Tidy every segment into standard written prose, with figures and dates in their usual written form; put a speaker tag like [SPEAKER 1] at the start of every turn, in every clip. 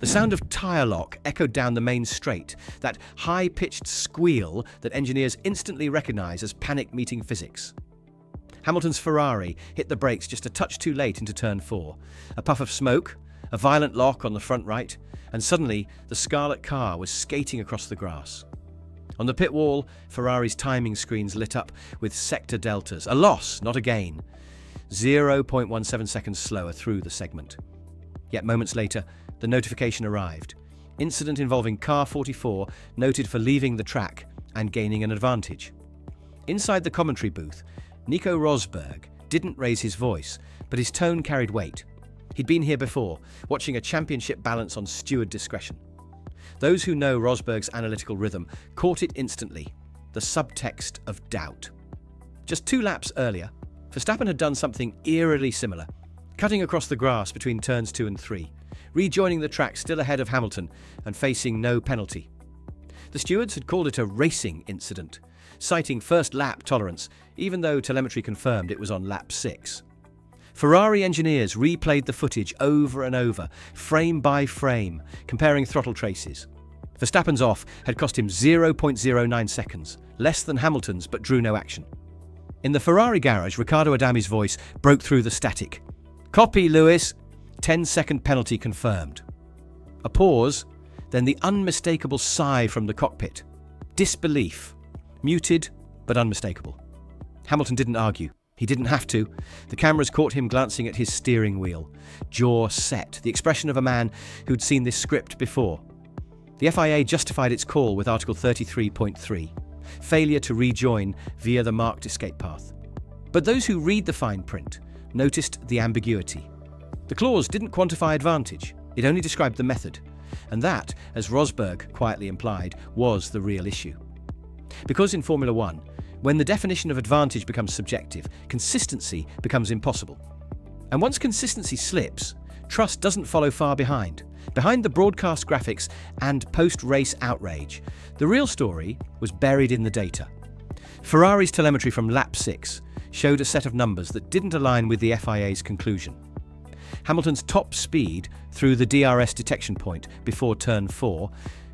[SPEAKER 1] The sound of tyre lock echoed down the main straight, that high-pitched squeal that engineers instantly recognise as panic meeting physics. Hamilton's Ferrari hit the brakes just a touch too late into turn 4. A puff of smoke, a violent lock on the front right, and suddenly the scarlet car was skating across the grass. On the pit wall, Ferrari's timing screens lit up with sector deltas, a loss, not a gain. 0.17 seconds slower through the segment. Yet moments later, the notification arrived. Incident involving car 44, noted for leaving the track and gaining an advantage. Inside the commentary booth, Nico Rosberg didn't raise his voice, but his tone carried weight. He'd been here before, watching a championship balance on steward discretion. Those who know Rosberg's analytical rhythm caught it instantly, the subtext of doubt. Just 2 laps earlier, Verstappen had done something eerily similar, cutting across the grass between turns 2 and 3, rejoining the track still ahead of Hamilton and facing no penalty. The stewards had called it a racing incident, citing first lap tolerance, even though telemetry confirmed it was on lap 6. Ferrari engineers replayed the footage over and over, frame by frame, comparing throttle traces. Verstappen's off had cost him 0.09 seconds, less than Hamilton's, but drew no action. In the Ferrari garage, Riccardo Adami's voice broke through the static. "Copy, Lewis. 10-second penalty confirmed." A pause, then the unmistakable sigh from the cockpit. Disbelief. Muted, but unmistakable. Hamilton didn't argue. He didn't have to. The cameras caught him glancing at his steering wheel, jaw set, the expression of a man who'd seen this script before. The FIA justified its call with Article 33.3, failure to rejoin via the marked escape path. But those who read the fine print noticed the ambiguity. The clause didn't quantify advantage, it only described the method, and that, as Rosberg quietly implied, was the real issue. Because in Formula One, when the definition of advantage becomes subjective, consistency becomes impossible. And once consistency slips, trust doesn't follow far behind. Behind the broadcast graphics and post-race outrage, the real story was buried in the data. Ferrari's telemetry from lap 6 showed a set of numbers that didn't align with the FIA's conclusion. Hamilton's top speed through the DRS detection point before turn 4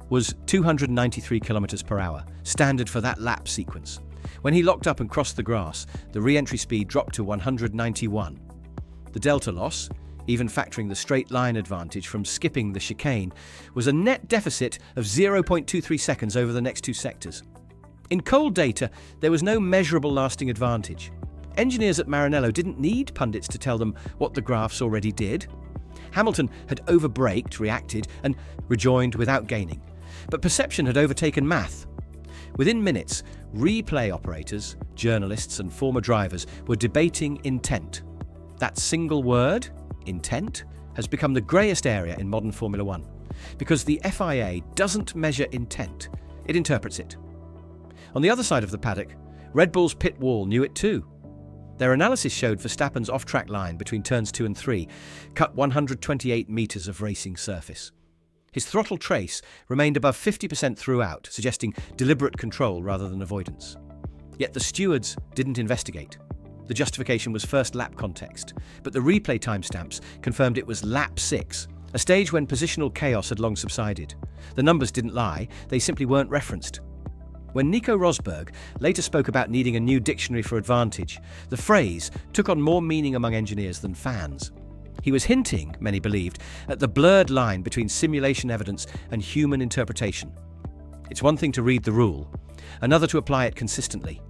[SPEAKER 1] was 293 km per hour, standard for that lap sequence. When he locked up and crossed the grass, the re-entry speed dropped to 191. The delta loss, even factoring the straight line advantage from skipping the chicane, was a net deficit of 0.23 seconds over the next 2 sectors. In cold data, there was no measurable lasting advantage. Engineers at Maranello didn't need pundits to tell them what the graphs already did. Hamilton had overbraked, reacted, and rejoined without gaining. But perception had overtaken math. Within minutes, replay operators, journalists, and former drivers were debating intent. That single word, intent, has become the greyest area in modern Formula One, because the FIA doesn't measure intent, it interprets it. On the other side of the paddock, Red Bull's pit wall knew it too. Their analysis showed Verstappen's off-track line between turns 2 and 3 cut 128 metres of racing surface. His throttle trace remained above 50% throughout, suggesting deliberate control rather than avoidance. Yet the stewards didn't investigate. The justification was first lap context, but the replay timestamps confirmed it was lap 6, a stage when positional chaos had long subsided. The numbers didn't lie, they simply weren't referenced. When Nico Rosberg later spoke about needing a new dictionary for advantage, the phrase took on more meaning among engineers than fans. He was hinting, many believed, at the blurred line between simulation evidence and human interpretation. It's one thing to read the rule, another to apply it consistently.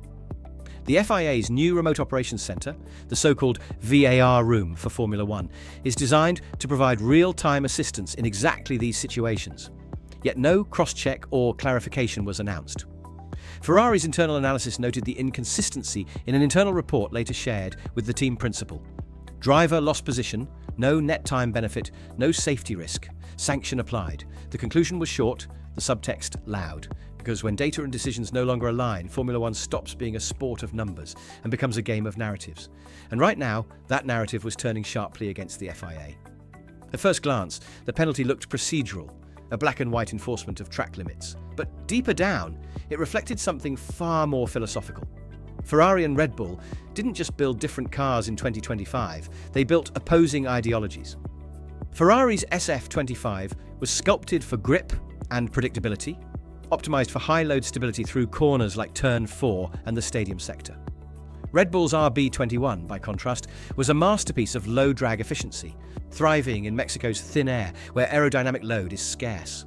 [SPEAKER 1] The FIA's new Remote Operations Centre, the so-called VAR room for Formula One, is designed to provide real-time assistance in exactly these situations. Yet no cross-check or clarification was announced. Ferrari's internal analysis noted the inconsistency in an internal report later shared with the team principal. Driver lost position, no net time benefit, no safety risk, sanction applied. The conclusion was short, the subtext loud, because when data and decisions no longer align, Formula One stops being a sport of numbers and becomes a game of narratives. And right now, that narrative was turning sharply against the FIA. At first glance, the penalty looked procedural, a black and white enforcement of track limits. But deeper down, it reflected something far more philosophical. Ferrari and Red Bull didn't just build different cars in 2025, they built opposing ideologies. Ferrari's SF25 was sculpted for grip and predictability, optimized for high-load stability through corners like Turn 4 and the stadium sector. Red Bull's RB21, by contrast, was a masterpiece of low-drag efficiency, thriving in Mexico's thin air, where aerodynamic load is scarce.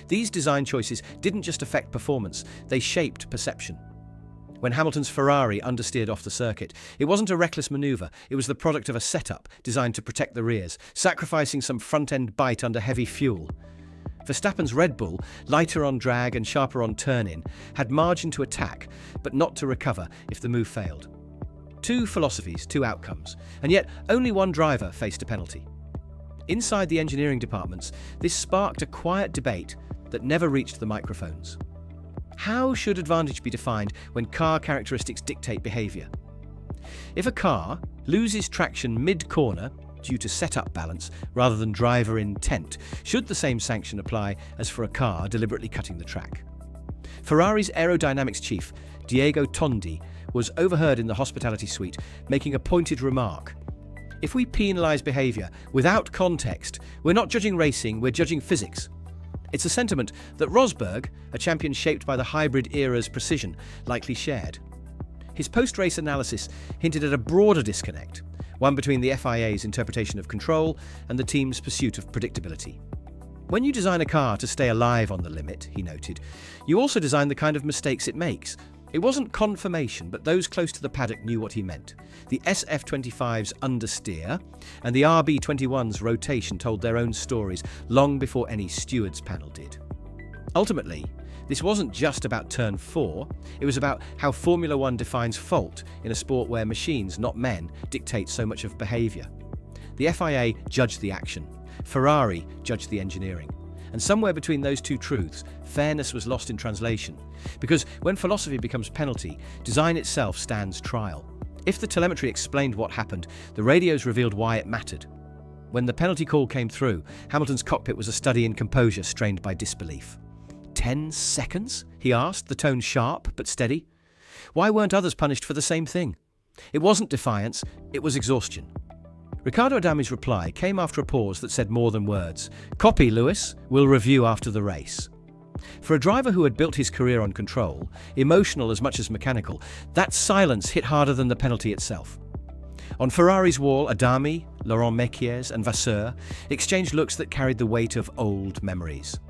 [SPEAKER 1] These design choices didn't just affect performance, they shaped perception. When Hamilton's Ferrari understeered off the circuit, it wasn't a reckless maneuver, it was the product of a setup designed to protect the rears, sacrificing some front-end bite under heavy fuel. Verstappen's Red Bull, lighter on drag and sharper on turn-in, had margin to attack, but not to recover if the move failed. Two philosophies, two outcomes, and yet only one driver faced a penalty. Inside the engineering departments, this sparked a quiet debate that never reached the microphones. How should advantage be defined when car characteristics dictate behaviour? If a car loses traction mid-corner due to setup balance rather than driver intent, should the same sanction apply as for a car deliberately cutting the track? Ferrari's aerodynamics chief, Diego Tondi, was overheard in the hospitality suite making a pointed remark. If we penalise behaviour without context, we're not judging racing, we're judging physics. It's a sentiment that Rosberg, a champion shaped by the hybrid era's precision, likely shared. His post-race analysis hinted at a broader disconnect, one between the FIA's interpretation of control and the team's pursuit of predictability. When you design a car to stay alive on the limit, he noted, you also design the kind of mistakes it makes. It wasn't confirmation, but those close to the paddock knew what he meant. The SF25's understeer and the RB21's rotation told their own stories long before any stewards panel did. Ultimately, this wasn't just about Turn 4, it was about how Formula One defines fault in a sport where machines, not men, dictate so much of behaviour. The FIA judged the action, Ferrari judged the engineering. And somewhere between those two truths, fairness was lost in translation. Because when philosophy becomes penalty, design itself stands trial. If the telemetry explained what happened, the radios revealed why it mattered. When the penalty call came through, Hamilton's cockpit was a study in composure strained by disbelief. 10 seconds? He asked, the tone sharp but steady. Why weren't others punished for the same thing? It wasn't defiance, it was exhaustion. Riccardo Adami's reply came after a pause that said more than words. Copy, Lewis. We'll review after the race. For a driver who had built his career on control, emotional as much as mechanical, that silence hit harder than the penalty itself. On Ferrari's wall, Adami, Laurent Mekies and Vasseur exchanged looks that carried the weight of old memories.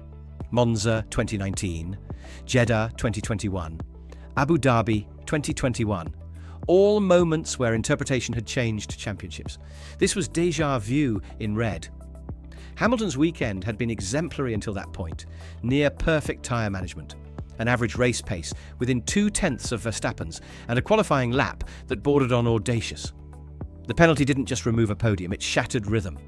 [SPEAKER 1] Monza 2019, Jeddah 2021, Abu Dhabi 2021. All moments where interpretation had changed championships. This was déjà vu in red. Hamilton's weekend had been exemplary until that point, near perfect tyre management, an average race pace within 0.2 of Verstappen's, and a qualifying lap that bordered on audacious. The penalty didn't just remove a podium, it shattered rhythm.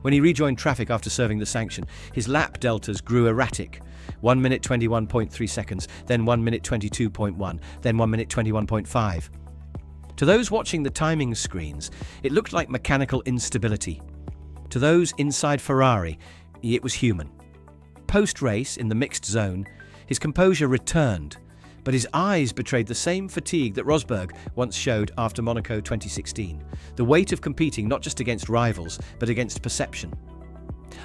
[SPEAKER 1] When he rejoined traffic after serving the sanction, his lap deltas grew erratic. 1 minute 21.3 seconds, then 1 minute 22.1, then 1 minute 21.5. To those watching the timing screens, it looked like mechanical instability. To those inside Ferrari, it was human. Post-race, in the mixed zone, his composure returned, but his eyes betrayed the same fatigue that Rosberg once showed after Monaco 2016, the weight of competing not just against rivals, but against perception.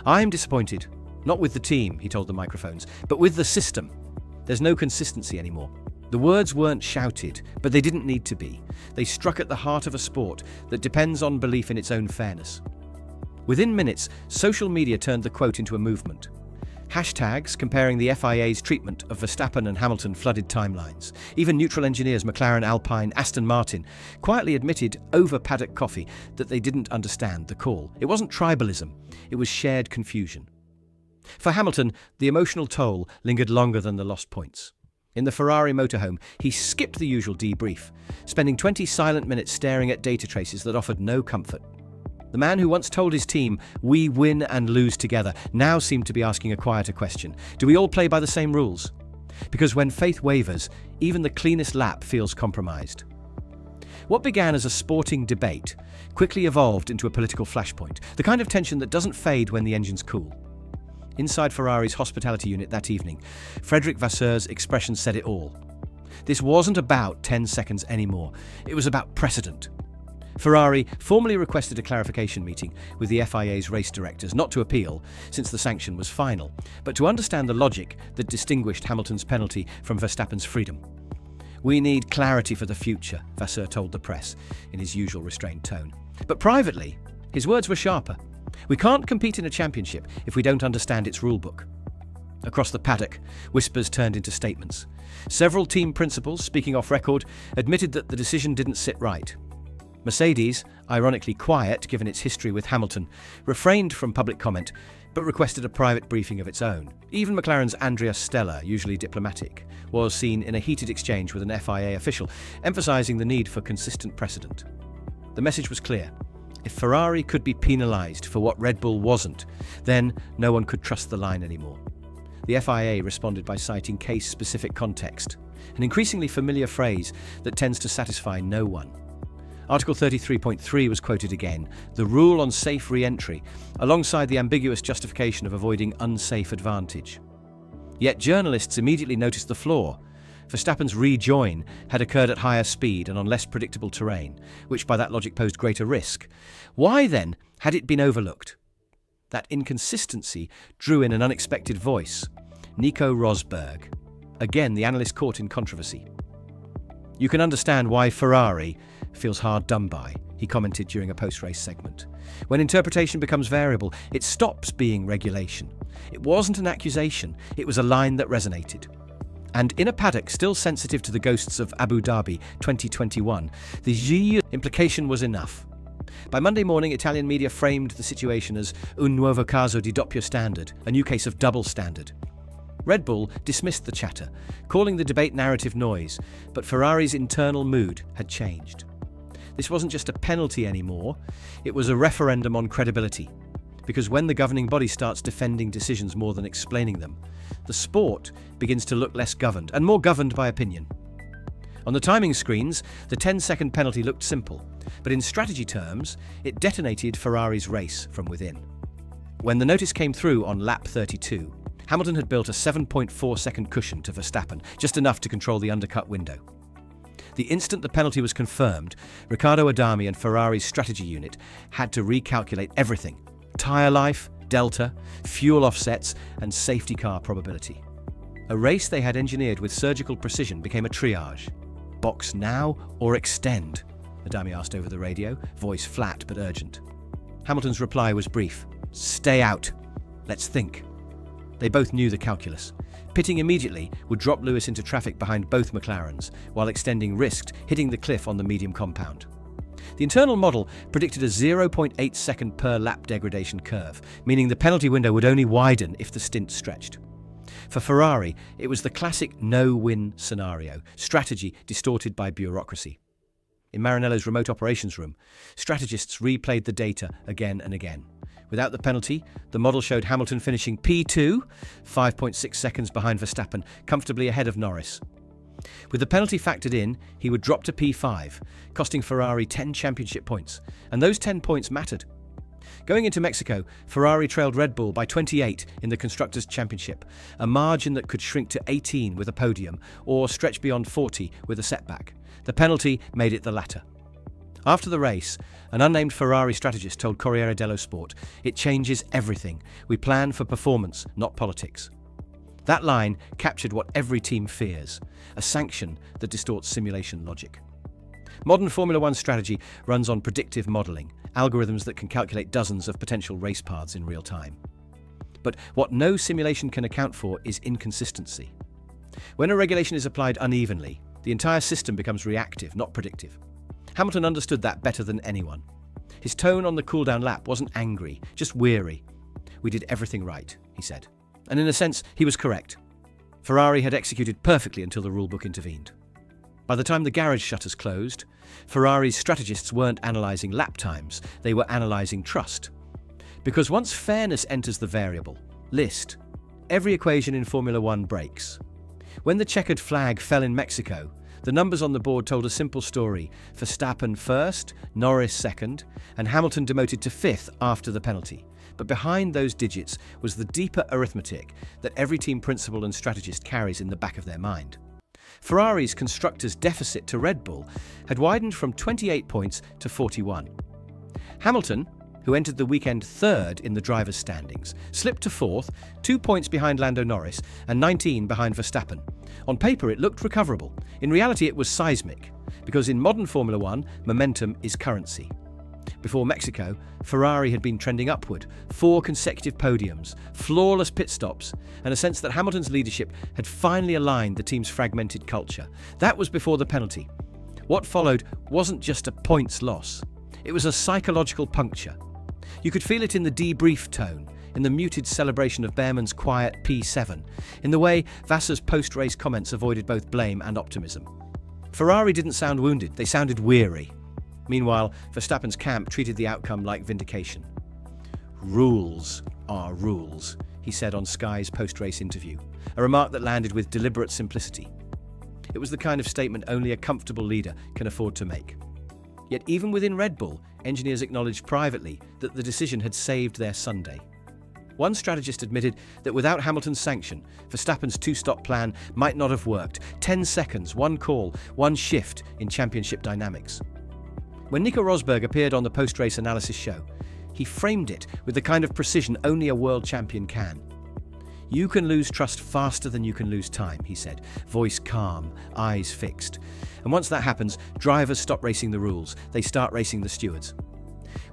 [SPEAKER 1] "I am disappointed, not with the team," he told the microphones, "but with the system. There's no consistency anymore." The words weren't shouted, but they didn't need to be. They struck at the heart of a sport that depends on belief in its own fairness. Within minutes, social media turned the quote into a movement. Hashtags comparing the FIA's treatment of Verstappen and Hamilton flooded timelines. Even neutral engineers McLaren, Alpine, Aston Martin quietly admitted over paddock coffee that they didn't understand the call. It wasn't tribalism, it was shared confusion. For Hamilton, the emotional toll lingered longer than the lost points. In the Ferrari motorhome, he skipped the usual debrief, spending 20 silent minutes staring at data traces that offered no comfort. The man who once told his team, "We win and lose together," now seemed to be asking a quieter question. Do we all play by the same rules? Because when faith wavers, even the cleanest lap feels compromised. What began as a sporting debate quickly evolved into a political flashpoint, the kind of tension that doesn't fade when the engine's cool. Inside Ferrari's hospitality unit that evening, Frédéric Vasseur's expression said it all. This wasn't about 10 seconds anymore, it was about precedent. Ferrari formally requested a clarification meeting with the FIA's race directors, not to appeal, since the sanction was final, but to understand the logic that distinguished Hamilton's penalty from Verstappen's freedom. "We need clarity for the future," Vasseur told the press in his usual restrained tone. But privately, his words were sharper. "We can't compete in a championship if we don't understand its rulebook." Across the paddock, whispers turned into statements. Several team principals, speaking off record, admitted that the decision didn't sit right. Mercedes, ironically quiet given its history with Hamilton, refrained from public comment but requested a private briefing of its own. Even McLaren's Andrea Stella, usually diplomatic, was seen in a heated exchange with an FIA official, emphasising the need for consistent precedent. The message was clear. If Ferrari could be penalised for what Red Bull wasn't, then no one could trust the line anymore. The FIA responded by citing case-specific context, an increasingly familiar phrase that tends to satisfy no one. Article 33.3 was quoted again, the rule on safe re-entry, alongside the ambiguous justification of avoiding unsafe advantage. Yet journalists immediately noticed the flaw. Verstappen's rejoin had occurred at higher speed and on less predictable terrain, which by that logic posed greater risk. Why then had it been overlooked? That inconsistency drew in an unexpected voice, Nico Rosberg. Again, the analyst caught in controversy. "You can understand why Ferrari feels hard done by," he commented during a post-race segment. "When interpretation becomes variable, it stops being regulation. It wasn't an accusation, it was a line that resonated." And in a paddock still sensitive to the ghosts of Abu Dhabi 2021, the G implication was enough. By Monday morning, Italian media framed the situation as un nuovo caso di doppio standard, a new case of double standard. Red Bull dismissed the chatter, calling the debate narrative noise, but Ferrari's internal mood had changed. This wasn't just a penalty anymore, it was a referendum on credibility. Because when the governing body starts defending decisions more than explaining them, the sport begins to look less governed, and more governed by opinion. On the timing screens, the 10-second penalty looked simple, but in strategy terms, it detonated Ferrari's race from within. When the notice came through on lap 32, Hamilton had built a 7.4-second cushion to Verstappen, just enough to control the undercut window. The instant the penalty was confirmed, Riccardo Adami and Ferrari's strategy unit had to recalculate everything: tyre life, delta, fuel offsets, and safety car probability. A race they had engineered with surgical precision became a triage. "Box now or extend?" Adami asked over the radio, voice flat but urgent. Hamilton's reply was brief: "Stay out. Let's think." They both knew the calculus. Pitting immediately would drop Lewis into traffic behind both McLarens, while extending risked hitting the cliff on the medium compound. The internal model predicted a 0.8 second per lap degradation curve, meaning the penalty window would only widen if the stint stretched. For Ferrari, it was the classic no-win scenario, strategy distorted by bureaucracy. In Maranello's remote operations room, strategists replayed the data again and again. Without the penalty, the model showed Hamilton finishing P2, 5.6 seconds behind Verstappen, comfortably ahead of Norris. With the penalty factored in, he would drop to P5, costing Ferrari 10 championship points, and those 10 points mattered. Going into Mexico, Ferrari trailed Red Bull by 28 in the Constructors' Championship, a margin that could shrink to 18 with a podium or stretch beyond 40 with a setback. The penalty made it the latter. After the race, an unnamed Ferrari strategist told Corriere dello Sport, "It changes everything. We plan for performance, not politics." That line captured what every team fears, a sanction that distorts simulation logic. Modern Formula One strategy runs on predictive modelling, algorithms that can calculate dozens of potential race paths in real time. But what no simulation can account for is inconsistency. When a regulation is applied unevenly, the entire system becomes reactive, not predictive. Hamilton understood that better than anyone. His tone on the cool-down lap wasn't angry, just weary. "We did everything right," he said. And in a sense, he was correct. Ferrari had executed perfectly until the rulebook intervened. By the time the garage shutters closed, Ferrari's strategists weren't analysing lap times, they were analysing trust. Because once fairness enters the variable list, every equation in Formula One breaks. When the checkered flag fell in Mexico, the numbers on the board told a simple story: Verstappen first, Norris second, and Hamilton demoted to fifth after the penalty. But behind those digits was the deeper arithmetic that every team principal and strategist carries in the back of their mind. Ferrari's constructors' deficit to Red Bull had widened from 28 points to 41. Hamilton, who entered the weekend third in the drivers' standings, slipped to fourth, 2 points behind Lando Norris and 19 behind Verstappen. On paper, it looked recoverable. In reality, it was seismic, because in modern Formula One, momentum is currency. Before Mexico, Ferrari had been trending upward, 4 consecutive podiums, flawless pit stops, and a sense that Hamilton's leadership had finally aligned the team's fragmented culture. That was before the penalty. What followed wasn't just a points loss. It was a psychological puncture. You could feel it in the debrief tone, in the muted celebration of Behrman's quiet P7, in the way Vassar's post-race comments avoided both blame and optimism. Ferrari didn't sound wounded, they sounded weary. Meanwhile, Verstappen's camp treated the outcome like vindication. "Rules are rules," he said on Sky's post-race interview, a remark that landed with deliberate simplicity. It was the kind of statement only a comfortable leader can afford to make. Yet even within Red Bull, engineers acknowledged privately that the decision had saved their Sunday. One strategist admitted that without Hamilton's sanction, Verstappen's 2-stop plan might not have worked. 10 seconds, one call, one shift in championship dynamics. When Nico Rosberg appeared on the post-race analysis show, he framed it with the kind of precision only a world champion can. "You can lose trust faster than you can lose time," he said, voice calm, eyes fixed. And once that happens, drivers stop racing the rules, they start racing the stewards.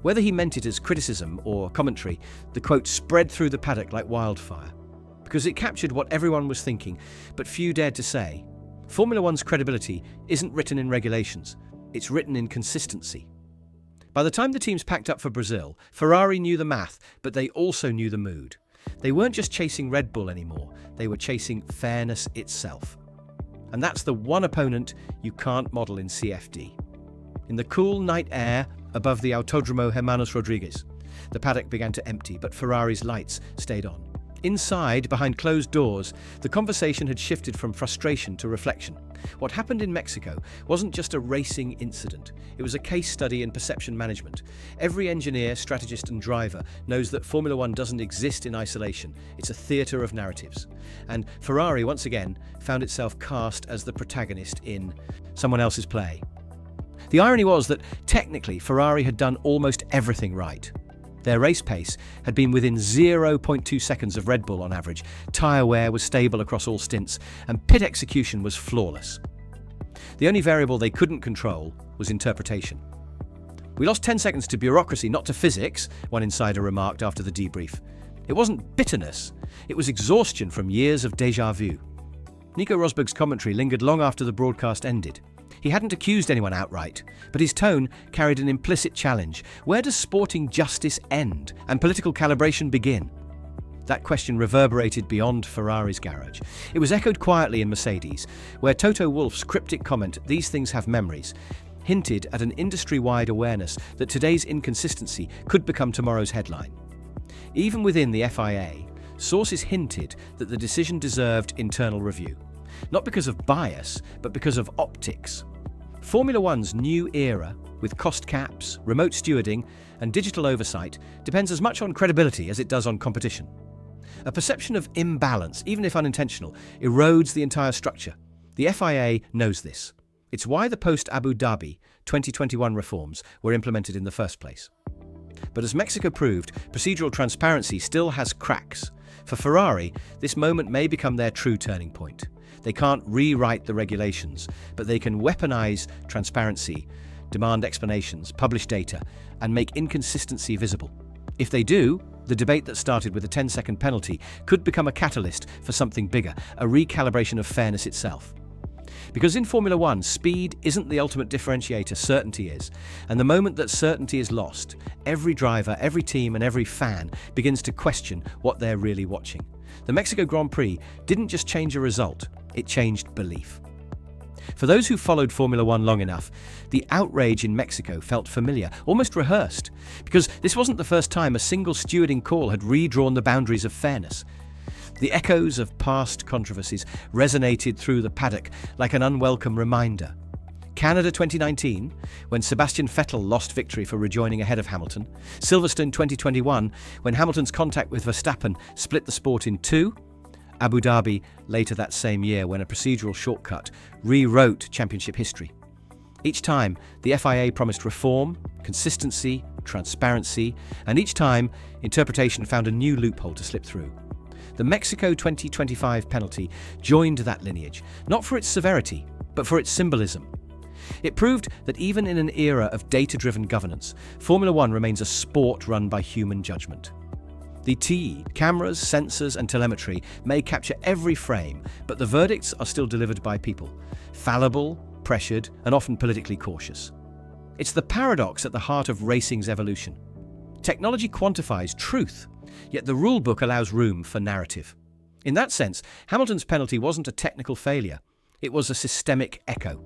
[SPEAKER 1] Whether he meant it as criticism or commentary, the quote spread through the paddock like wildfire, because it captured what everyone was thinking, but few dared to say. Formula One's credibility isn't written in regulations, it's written in consistency. By the time the teams packed up for Brazil, Ferrari knew the math, but they also knew the mood. They weren't just chasing Red Bull anymore, they were chasing fairness itself. And that's the one opponent you can't model in CFD. In the cool night air above the Autódromo Hermanos Rodriguez, the paddock began to empty, but Ferrari's lights stayed on. Inside, behind closed doors, the conversation had shifted from frustration to reflection. What happened in Mexico wasn't just a racing incident, it was a case study in perception management. Every engineer, strategist and driver knows that Formula One doesn't exist in isolation, it's a theatre of narratives. And Ferrari, once again, found itself cast as the protagonist in someone else's play. The irony was that, technically, Ferrari had done almost everything right. Their race pace had been within 0.2 seconds of Red Bull on average, tyre wear was stable across all stints, and pit execution was flawless. The only variable they couldn't control was interpretation. "We lost 10 seconds to bureaucracy, not to physics," one insider remarked after the debrief. It wasn't bitterness, it was exhaustion from years of déjà vu. Nico Rosberg's commentary lingered long after the broadcast ended. He hadn't accused anyone outright, but his tone carried an implicit challenge. Where does sporting justice end and political calibration begin? That question reverberated beyond Ferrari's garage. It was echoed quietly in Mercedes, where Toto Wolff's cryptic comment, "These things have memories," hinted at an industry-wide awareness that today's inconsistency could become tomorrow's headline. Even within the FIA, sources hinted that the decision deserved internal review. Not because of bias, but because of optics. Formula One's new era, with cost caps, remote stewarding, and digital oversight, depends as much on credibility as it does on competition. A perception of imbalance, even if unintentional, erodes the entire structure. The FIA knows this. It's why the post-Abu Dhabi 2021 reforms were implemented in the first place. But as Mexico proved, procedural transparency still has cracks. For Ferrari, this moment may become their true turning point. They can't rewrite the regulations, but they can weaponize transparency, demand explanations, publish data, and make inconsistency visible. If they do, the debate that started with a 10-second penalty could become a catalyst for something bigger, a recalibration of fairness itself. Because in Formula One, speed isn't the ultimate differentiator, certainty is. And the moment that certainty is lost, every driver, every team, and every fan begins to question what they're really watching. The Mexico Grand Prix didn't just change a result, it changed belief. For those who followed Formula One long enough, the outrage in Mexico felt familiar, almost rehearsed, because this wasn't the first time a single stewarding call had redrawn the boundaries of fairness. The echoes of past controversies resonated through the paddock like an unwelcome reminder. Canada 2019, when Sebastian Vettel lost victory for rejoining ahead of Hamilton. Silverstone 2021, when Hamilton's contact with Verstappen split the sport in two. Abu Dhabi later that same year when a procedural shortcut rewrote championship history. Each time, the FIA promised reform, consistency, transparency, and each time, interpretation found a new loophole to slip through. The Mexico 2025 penalty joined that lineage, not for its severity, but for its symbolism. It proved that even in an era of data-driven governance, Formula One remains a sport run by human judgment. The TE, cameras, sensors, and telemetry may capture every frame, but the verdicts are still delivered by people, fallible, pressured, and often politically cautious. It's the paradox at the heart of racing's evolution. Technology quantifies truth, yet the rulebook allows room for narrative. In that sense, Hamilton's penalty wasn't a technical failure, it was a systemic echo.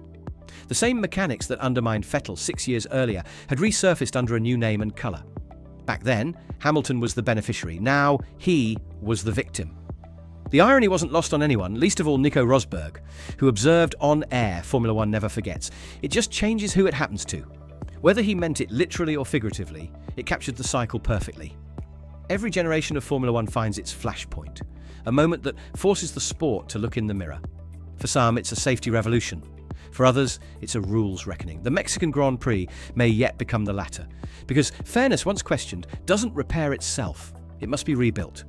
[SPEAKER 1] The same mechanics that undermined Vettel 6 years earlier had resurfaced under a new name and colour. Back then, Hamilton was the beneficiary. Now, he was the victim. The irony wasn't lost on anyone, least of all Nico Rosberg, who observed on air Formula One never forgets. It just changes who it happens to. Whether he meant it literally or figuratively, it captured the cycle perfectly. Every generation of Formula One finds its flashpoint, a moment that forces the sport to look in the mirror. For some, it's a safety revolution. For others, it's a rules reckoning. The Mexican Grand Prix may yet become the latter, because fairness, once questioned, doesn't repair itself. It must be rebuilt.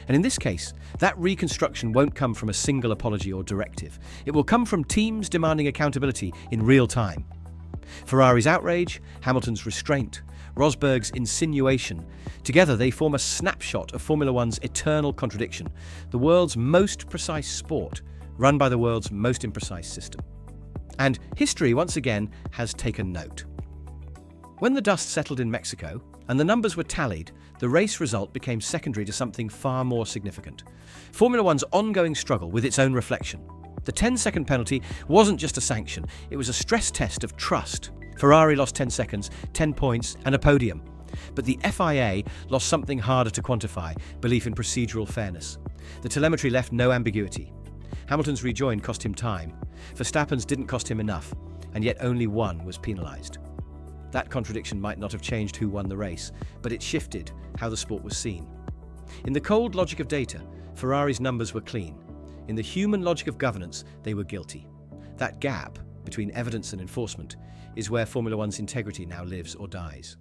[SPEAKER 1] And in this case, that reconstruction won't come from a single apology or directive. It will come from teams demanding accountability in real time. Ferrari's outrage, Hamilton's restraint, Rosberg's insinuation. Together they form a snapshot of Formula One's eternal contradiction, the world's most precise sport, run by the world's most imprecise system. And history, once again, has taken note. When the dust settled in Mexico and the numbers were tallied, the race result became secondary to something far more significant. Formula One's ongoing struggle with its own reflection. The 10-second penalty wasn't just a sanction, it was a stress test of trust. Ferrari lost 10 seconds, 10 points, and a podium. But the FIA lost something harder to quantify, belief in procedural fairness. The telemetry left no ambiguity. Hamilton's rejoin cost him time. Verstappen's didn't cost him enough, and yet only one was penalised. That contradiction might not have changed who won the race, but it shifted how the sport was seen. In the cold logic of data, Ferrari's numbers were clean. In the human logic of governance, they were guilty. That gap between evidence and enforcement is where Formula One's integrity now lives or dies.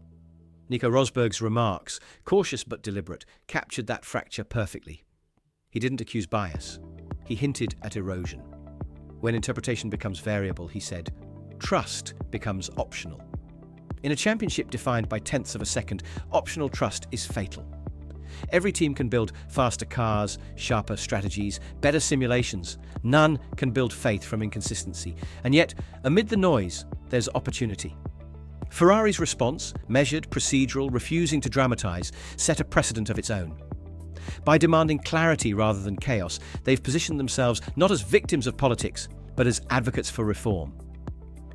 [SPEAKER 1] Nico Rosberg's remarks, cautious but deliberate, captured that fracture perfectly. He didn't accuse bias. He hinted at erosion. When interpretation becomes variable, he said, trust becomes optional. In a championship defined by tenths of a second, optional trust is fatal. Every team can build faster cars, sharper strategies, better simulations. None can build faith from inconsistency. And yet, amid the noise, there's opportunity. Ferrari's response, measured, procedural, refusing to dramatize, set a precedent of its own. By demanding clarity rather than chaos, they've positioned themselves not as victims of politics, but as advocates for reform.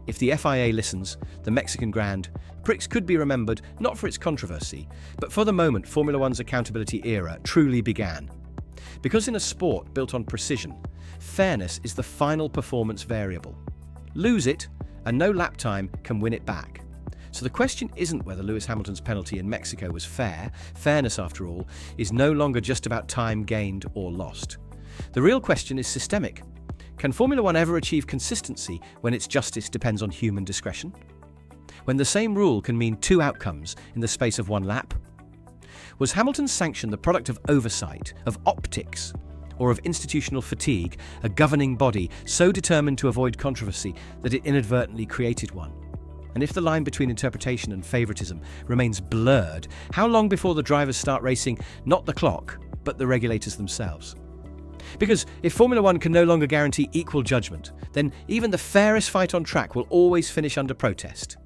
[SPEAKER 1] If the FIA listens, the Mexican Grand Prix could be remembered not for its controversy, but for the moment Formula One's accountability era truly began. Because in a sport built on precision, fairness is the final performance variable. Lose it, and no lap time can win it back. So the question isn't whether Lewis Hamilton's penalty in Mexico was fair. Fairness, after all, is no longer just about time gained or lost. The real question is systemic. Can Formula One ever achieve consistency when its justice depends on human discretion? When the same rule can mean two outcomes in the space of one lap? Was Hamilton's sanction the product of oversight, of optics, or of institutional fatigue, a governing body so determined to avoid controversy that it inadvertently created one? And if the line between interpretation and favoritism remains blurred, how long before the drivers start racing not the clock, but the regulators themselves? Because if Formula One can no longer guarantee equal judgment, then even the fairest fight on track will always finish under protest.